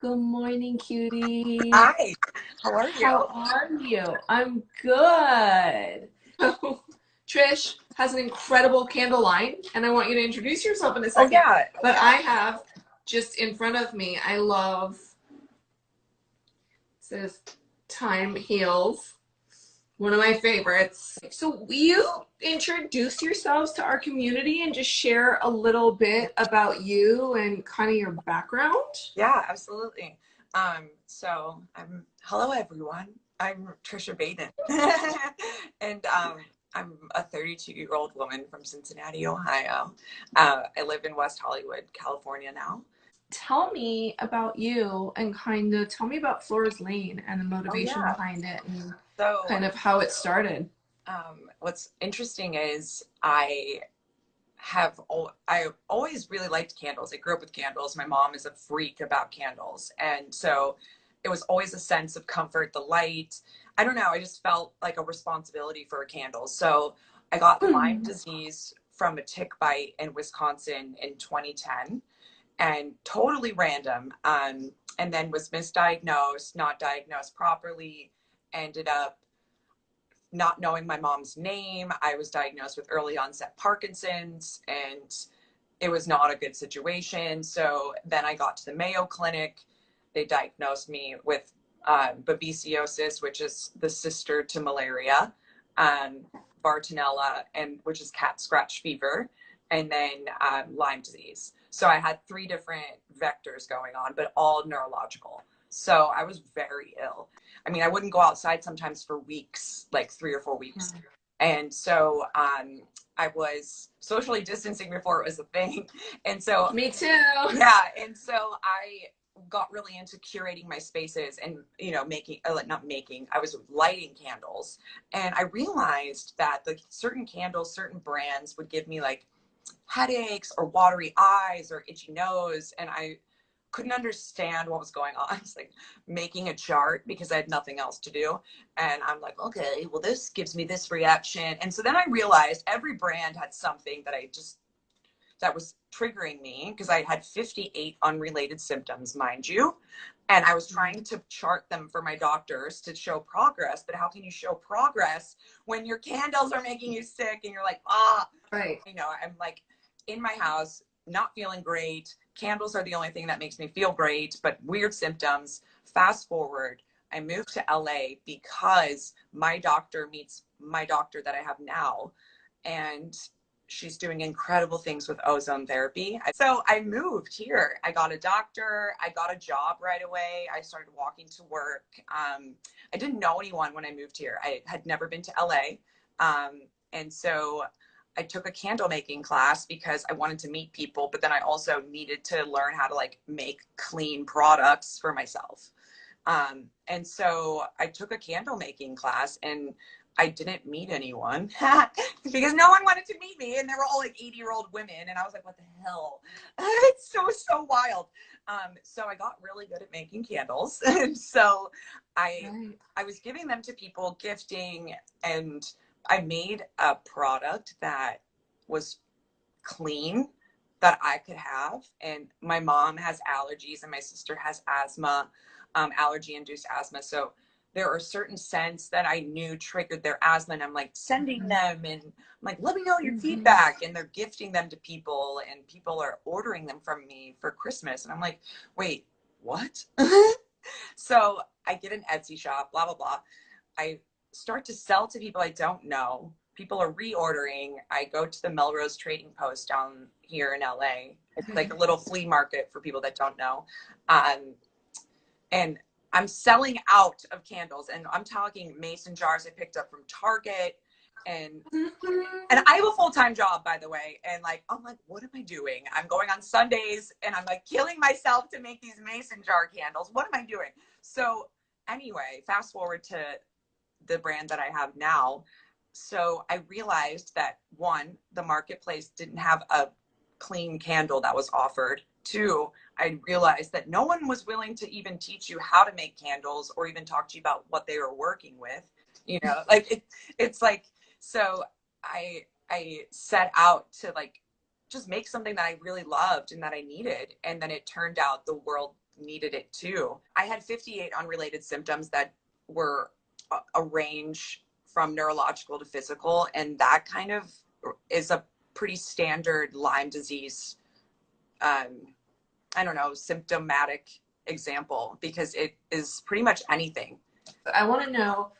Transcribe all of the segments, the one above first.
Good morning, cutie. Hi, how are How you? are you? I'm good. So, Trish has an incredible candle line, and I want you to introduce yourself in a Oh second. yeah, oh But I yeah. have just in front of me, I love, it says Time Heals, one of my favorites. So, will you introduce yourselves to our community and just share a little bit about you and kind of your background? Yeah, absolutely. So I'm hello everyone. I'm Trisha Baden. and I'm a 32-year-old woman from Cincinnati, Ohio. I live in West Hollywood, California now. Tell me about you and kind of tell me about Flores Lane and the Oh motivation yeah. behind it and So kind of how it started. what's interesting is I always really liked candles. I grew up with candles. My mom is a freak about candles. And so it was always a sense of comfort, the light. I don't know, I just felt like a responsibility for a candle. So I got Lyme disease from a tick bite in Wisconsin in 2010 and totally random. And then was misdiagnosed, not diagnosed properly, ended up not knowing my mom's name. I was diagnosed with early onset Parkinson's, and it was not a good situation. So then I got to the Mayo Clinic. They diagnosed me with babesiosis, which is the sister to malaria, um, Bartonella, and which is cat scratch fever, and then Lyme disease. So I had three different vectors going on, but all neurological. So I was very ill. I mean, I wouldn't go outside sometimes for weeks, like 3 or 4 weeks. And so I was socially distancing before it was a thing. And so, Me too. yeah. And so I got really into curating my spaces and, making, not making, I was lighting candles. And I realized that the certain candles, certain brands would give me like headaches or watery eyes or itchy nose. And I couldn't understand what was going on. I was like making a chart because I had nothing else to do. And I'm like, okay, well, this gives me this reaction. And so then I realized every brand had something that was triggering me because I had 58 unrelated symptoms, mind you. And I was trying to chart them for my doctors to show progress. But how can you show progress when your candles are making you sick and you're like, Right. I'm like in my house, not feeling great. Candles are the only thing that makes me feel great, but weird symptoms. Fast forward, I moved to LA because my doctor meets my doctor that I have now. And she's doing incredible things with ozone therapy. So I moved here. I got a doctor. I got a job right away. I started walking to work. I didn't know anyone when I moved here. I had never been to LA. And so I took a candle making class because I wanted to meet people, but then I also needed to learn how to like make clean products for myself. And so I took a candle making class and I didn't meet anyone because no one wanted to meet me. And they were all like 80-year-old women. And I was like, what the hell? It's so wild. So I got really good at making candles. And so I, Right. I was giving them to people, gifting, and I made a product that was clean that I could have. And my mom has allergies and my sister has asthma, allergy induced asthma. So there are certain scents that I knew triggered their asthma. And I'm like sending them and I'm like, let me know your Mm-hmm. feedback. And they're gifting them to people and people are ordering them from me for Christmas. And I'm like, wait, what? So I get an Etsy shop, blah, blah, blah. I start to sell to people I don't know. People are reordering. I go to the Melrose Trading Post down here in LA. It's like a little flea market for people that don't know. Um, and I'm selling out of candles. And I'm talking mason jars I picked up from Target. And Mm-hmm. and I have a full-time job, by the way. And like, I'm like, what am I doing? I'm going on Sundays and I'm like killing myself to make these mason jar candles. What am I doing? So anyway, fast forward to the brand that I have now. So I realized that one, the marketplace didn't have a clean candle that was offered. Two, I realized that no one was willing to even teach you how to make candles or even talk to you about what they were working with. Like it's like, so I set out to like just make something that I really loved and that I needed. And then it turned out the world needed it too. I had 58 unrelated symptoms that were a range from neurological to physical, and that kind of is a pretty standard Lyme disease, I don't know, symptomatic example, because it is pretty much anything. I want to know,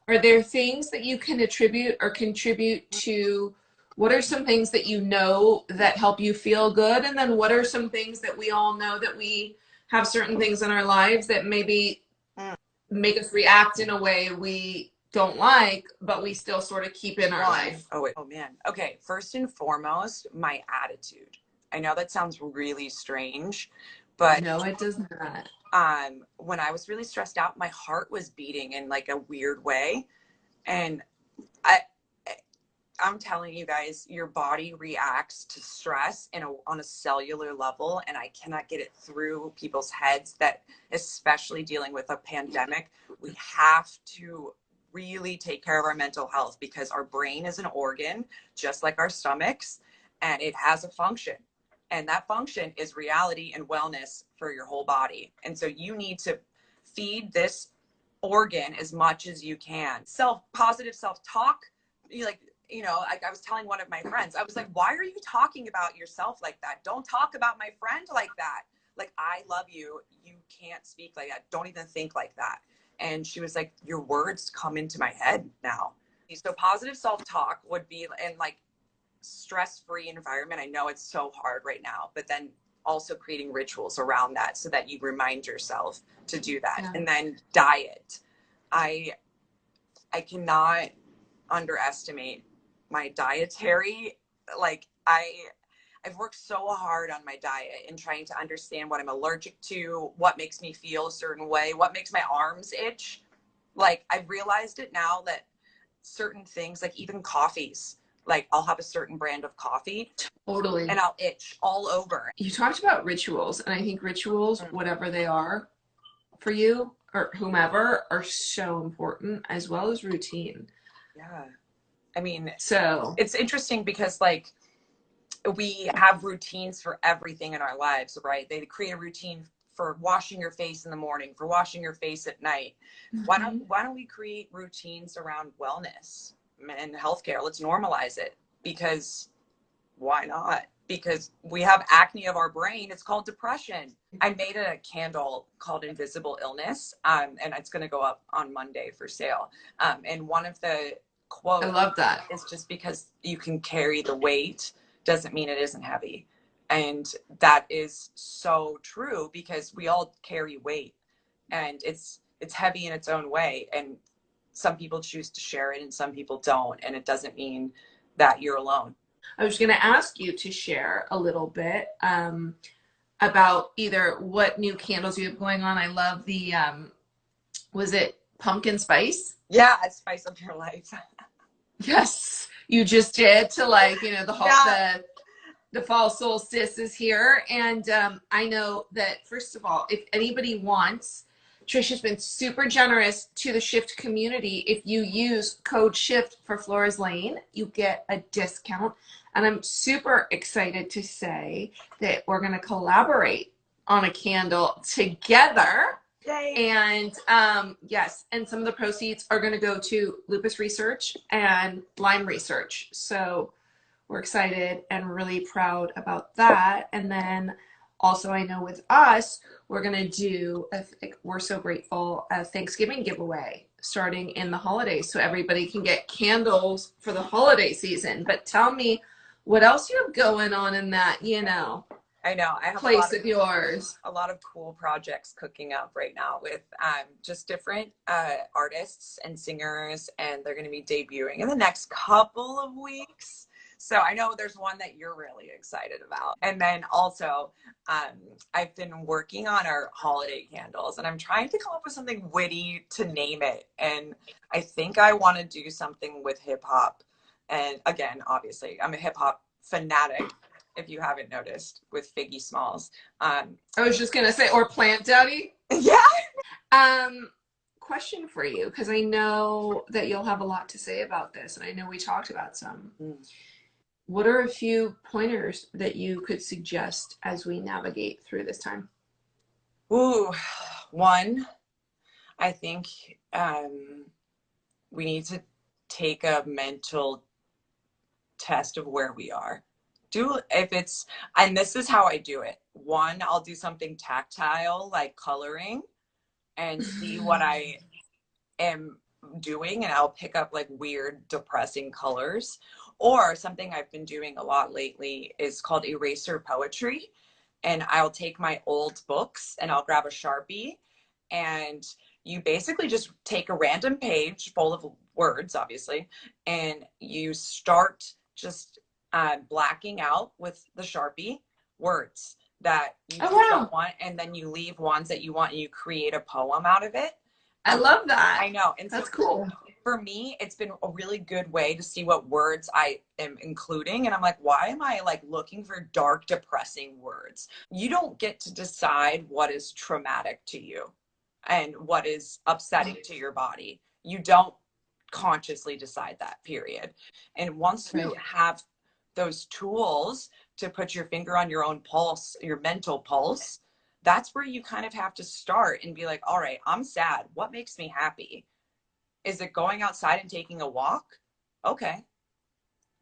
are there things that you can attribute or contribute to? What are some things that you know that help you feel good? And then what are some things that we all know that we have certain things in our lives that maybe make us react in a way we don't like, but we still sort of keep in our life? Oh man. Okay. First and foremost, my attitude. I know that sounds really strange, but No, it does not. when I was really stressed out, my heart was beating in like a weird way. And I, I'm telling you guys, your body reacts to stress on a cellular level, and I cannot get it through people's heads that, especially dealing with a pandemic, we have to really take care of our mental health, because our brain is an organ, just like our stomachs, and it has a function. And that function is reality and wellness for your whole body. And so you need to feed this organ as much as you can. Positive self-talk, like I was telling one of my friends, I was like, why are you talking about yourself like that? Don't talk about my friend like that. Like, I love you. You can't speak like that. Don't even think like that. And she was like, your words come into my head now. So positive self-talk would be, and like stress-free environment. I know it's so hard right now, but then also creating rituals around that so that you remind yourself to do that. Yeah. And then diet. I cannot underestimate my dietary, like I've worked so hard on my diet and trying to understand what I'm allergic to, what makes me feel a certain way, what makes my arms itch. Like, I've realized it now that certain things, like even coffees, like I'll have a certain brand of coffee Totally. and I'll itch all over. You talked about rituals, and I think rituals, whatever they are for you or whomever, are so important, as well as routine. Yeah. I mean, so it's interesting because like we have routines for everything in our lives, right? They create a routine for washing your face in the morning, for washing your face at night. Mm-hmm. Why don't we create routines around wellness and healthcare? Let's normalize it, because why not? Because we have acne of our brain. It's called depression. I made a candle called Invisible Illness, and it's going to go up on Monday for sale. And one of the quotes, I love that. is just because you can carry the weight doesn't mean it isn't heavy. And that is so true, because we all carry weight, and it's heavy in its own way. And some people choose to share it and some people don't. And it doesn't mean that you're alone. I was going to ask you to share a little bit about either what new candles you have going on. I love the, was it pumpkin spice? Yeah, it's spice of your life. Yes, you just did, to like, you know, Yeah. the fall solstice is here. And I know that, first of all, if anybody wants, Trisha's been super generous to the Shift community. If you use code SHIFT for Flores Lane, you get a discount. And I'm super excited to say that we're going to collaborate on a candle together. Yay. And yes, and some of the proceeds are going to go to lupus research and Lyme research. So we're excited and really proud about that. And then also, I know with us, we're going to do, we're so grateful, a Thanksgiving giveaway starting in the holidays, so everybody can get candles for the holiday season. But tell me what else you have going on in that, you know, I know. I have place of yours. A lot of cool projects cooking up right now with just different artists and singers, and they're going to be debuting in the next couple of weeks. So I know there's one that you're really excited about. And then also, I've been working on our holiday candles, and I'm trying to come up with something witty to name it. And I think I want to do something with hip hop. And again, obviously, I'm a hip hop fanatic, if you haven't noticed, with Figgy Smalls. I was just gonna say, or Plant Daddy. Yeah. Question for you, because I know that you'll have a lot to say about this, and I know we talked about some. What are a few pointers that you could suggest as we navigate through this time? Ooh, one, I think we need to take a mental test of where we are. Do if it's, and this is how I do it. One, I'll do something tactile like coloring and see what I am doing, and I'll pick up like weird, depressing colors. Or something I've been doing a lot lately is called eraser poetry. And I'll take my old books and I'll grab a Sharpie, and you basically just take a random page full of words, obviously, and you start just blacking out with the Sharpie words that you Oh don't wow, want, and then you leave ones that you want, and you create a poem out of it. I Um, love that. I know. And so That's cool. for me, it's been a really good way to see what words I am including. And I'm like, why am I like looking for dark, depressing words? You don't get to decide what is traumatic to you and what is upsetting to your body. You don't consciously decide that, period. And once you Right. have those tools to put your finger on your own pulse, your mental pulse, that's where you kind of have to start and be like, all right, I'm sad. What makes me happy? Is it going outside and taking a walk? Okay.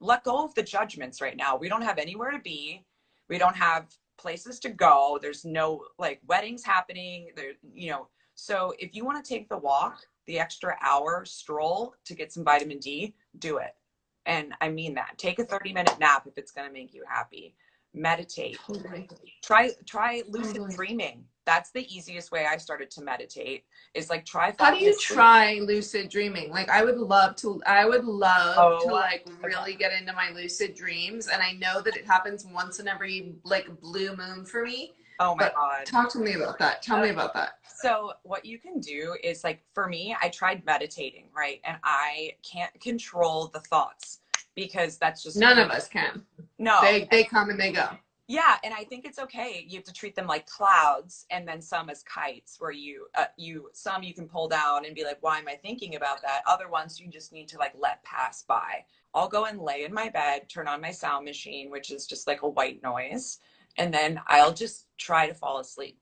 Let go of the judgments right now. We don't have anywhere to be. We don't have places to go. There's no like weddings happening there, you know. So if you want to take the walk, the extra hour stroll to get some vitamin D, do it. And I mean that. Take a 30-minute nap if it's going to make you happy. Meditate. Totally. Try lucid Totally. dreaming. That's the easiest way I started to meditate, is like try How do falling you asleep. try lucid dreaming? Like I would love to Oh, like okay. really get into my lucid dreams, and I know that it happens once in every like blue moon for me. Oh my But God. talk to me about that. Tell me Okay. about that. So what you can do is like for me, I tried meditating, right? And I can't control the thoughts because that's just None of us can. no. They come and they go. Yeah, and I think it's okay. You have to treat them like clouds, and then some as kites, where some you can pull down and be like, why am I thinking about that? Other ones you just need to like let pass by. I'll go and lay in my bed, turn on my sound machine, which is just like a white noise, and then I'll just try to fall asleep.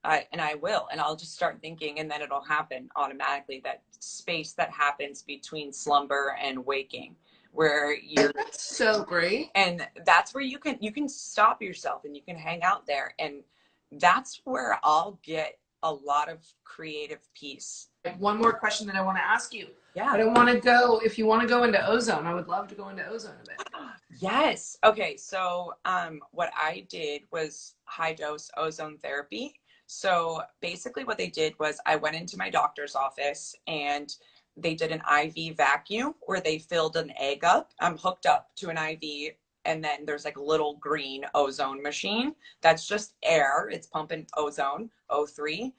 I will, and I'll just start thinking, and then it'll happen automatically. That space that happens between slumber and waking, where you're, That's so great. and that's where you can stop yourself and you can hang out there, and that's where I'll get a lot of creative peace. One more question that I want to ask you. Yeah. But I want to go, if you want to go into ozone, I would love to go into ozone a bit. Yes. Okay. So, what I did was high dose ozone therapy. So basically, what they did was I went into my doctor's office and they did an IV vacuum where they filled an egg up. I'm hooked up to an IV, and then there's like a little green ozone machine that's just air. It's pumping ozone, O3,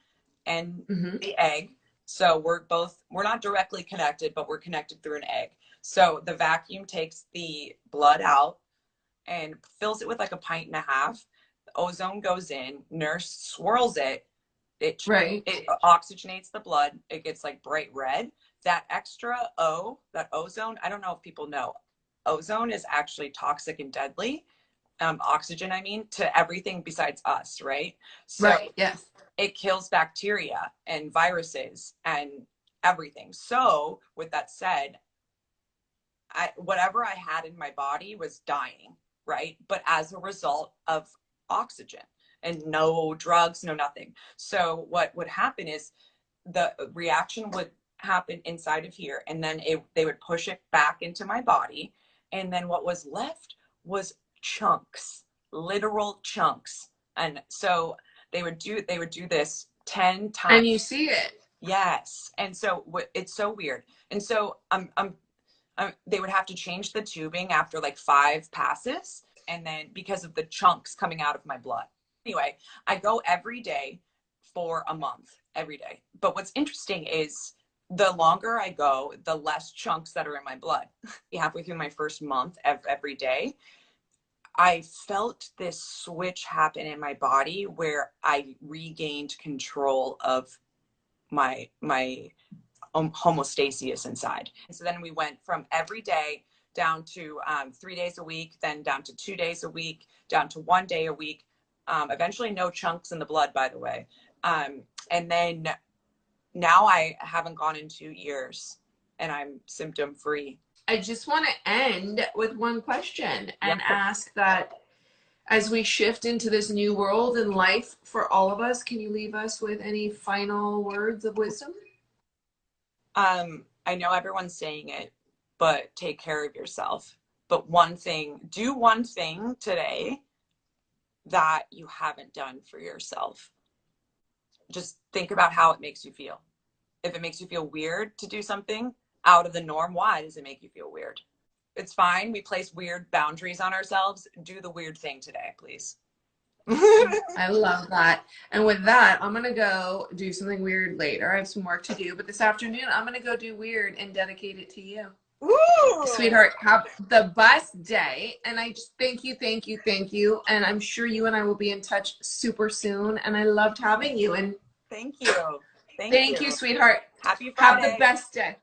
and Mm-hmm. the egg. So we're not directly connected, but we're connected through an egg. So the vacuum takes the blood out and fills it with like a pint and a half. The ozone goes in, nurse swirls it, Right. it oxygenates the blood, it gets like bright red. That extra O, that ozone, I don't know if people know, ozone is actually toxic and deadly. Oxygen, I mean, to everything besides us, right? So Right. Yes. it kills bacteria and viruses and everything. So, with that said, whatever I had in my body was dying, right? But as a result of oxygen and no drugs, no nothing. So what would happen is the reaction would happen inside of here, and then they would push it back into my body, and then what was left was chunks, literal chunks. And so they would do this 10 times. And you see it. Yes. And so it's so weird. And so they would have to change the tubing after like 5 passes, and then because of the chunks coming out of my blood. Anyway, I go every day for a month, every day. But what's interesting is the longer I go, the less chunks that are in my blood. Halfway through my first month, every day, I felt this switch happen in my body where I regained control of my homostasis inside. And so then we went from every day down to 3 days a week, then down to 2 days a week, down to 1 day a week. Eventually, no chunks in the blood, by the way. And then now I haven't gone in 2 years and I'm symptom free. I just want to end with one question Yep. and ask that as we shift into this new world in life for all of us, can you leave us with any final words of wisdom? I know everyone's saying it, but take care of yourself. But one thing, do one thing today that you haven't done for yourself. Just think about how it makes you feel. If it makes you feel weird to do something out of the norm, why does it make you feel weird? It's fine. We place weird boundaries on ourselves. Do the weird thing today, please. I love that. And with that, I'm going to go do something weird later. I have some work to do, but this afternoon, I'm going to go do weird and dedicate it to you. Woo! Sweetheart, have the best day. And I just thank you, thank you, thank you. And I'm sure you and I will be in touch super soon. And I loved having you. And Thank you. thank you, sweetheart. Happy Have the Friday. best day.